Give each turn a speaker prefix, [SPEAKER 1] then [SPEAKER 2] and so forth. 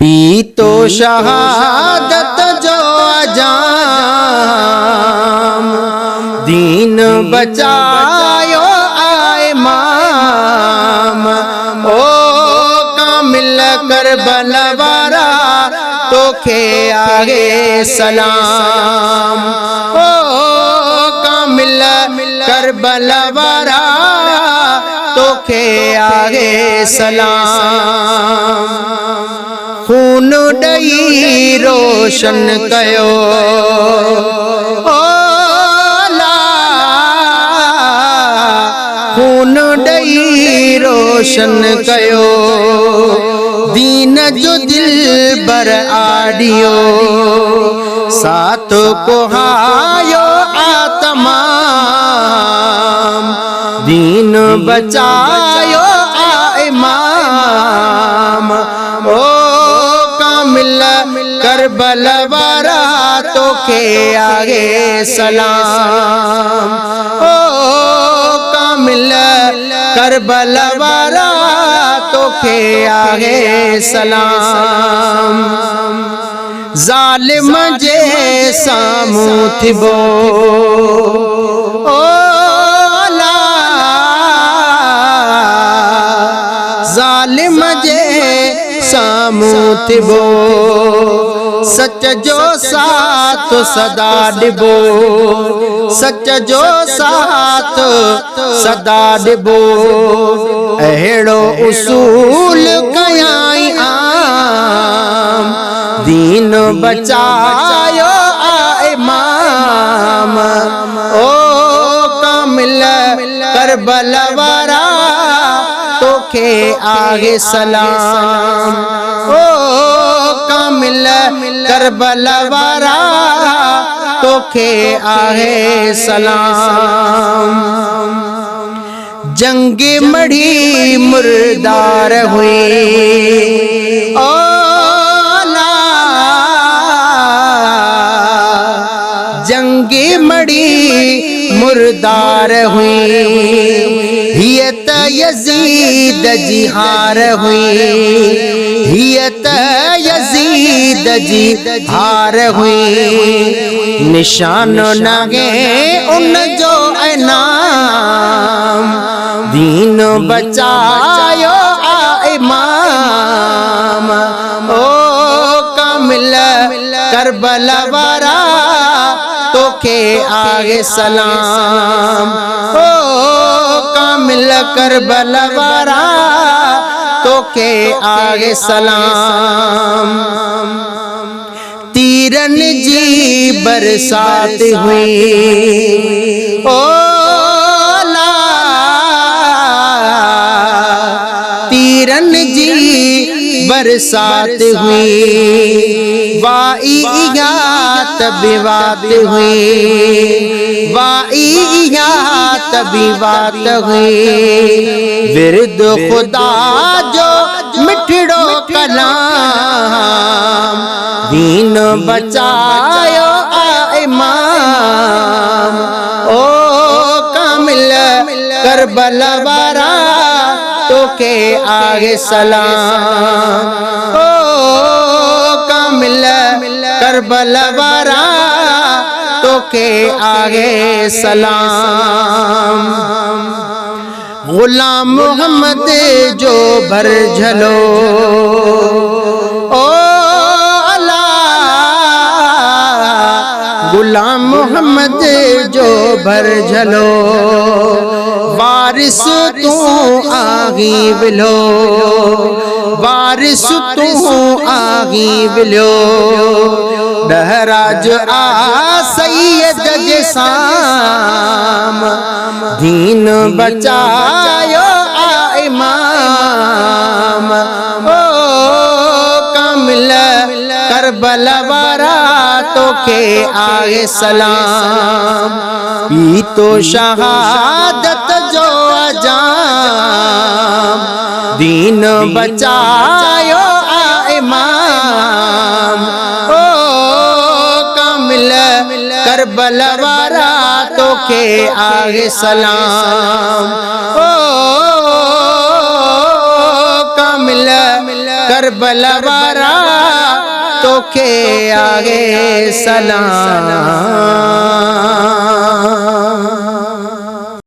[SPEAKER 1] P तो शहादत जो अजाम, दीन बचायो आए माम। ओ कामिल करबला वारा तो खे आगे सलाम। ओ कामिल करबला वारा तो खे आगे सलाम। खून डई रोशन कयो खून डई रोशन कयो, दीन जो दिल बर आडियो। साथ को हायो आतमाम, दीन बचायो इमाम। ओ कामिल करबला वारा तो के आगे सलाम। ओ कामिल करबला वारा तो के आगे सलाम। जालिम जे सामूं थिबो जालिम जे सामूं थिबो, सच जो साथ सदा डिबो। सच जो साथ सदा डिबो, अहिड़ो उसूल कयाई आम। दीन बचायो इमाम। ओ कामिल करबला वारा तो के आगे सलाम। ओ कामिल करबला वारा तो के आगे सलाम। जंग मढ़ी मुर्दार हुई जंग मड़ी मुर्दार हुई। हियत यजीद जी हार हुई। हियत यजीद जी हार हुई। निशान नागे उन जो इनाम, दीन बचायो इमाम। ओ कामिल करबला वारा तो के आगे सलाम। ओ कामिल करबला वारा तो के आगे सलाम। तीरन जी बरसात हुई ओ तीरन जी बरसात हुई। वाइयात विवात हुई। वाइयात विवात हुई। विरद खुदा जो मिठड़ो कलाम, दीन बचायो इमाम। ओ कामिल करबला वारा तो के आगे सलाम। ओ कामिल करबला वारा तो के आगे सलाम। गुलाम मोहम्मद जो भर झलो ओ गुलाम मोहम्मद जो भर झलो। वारिस तू आगी बिलो। वारिस तू आगी बिलो। दहराज आ सैयद जे साम, दीन बचायो इमाम। ओ कामिल करबला वारा तो के आगे सलाम। पी तो शहादत जो अजाम, दीन बचायो इमाम। ओ कामिल करबला वारा तो के आगे सलाम। ओ कामिल करबला वारा तो के आगे सलाम।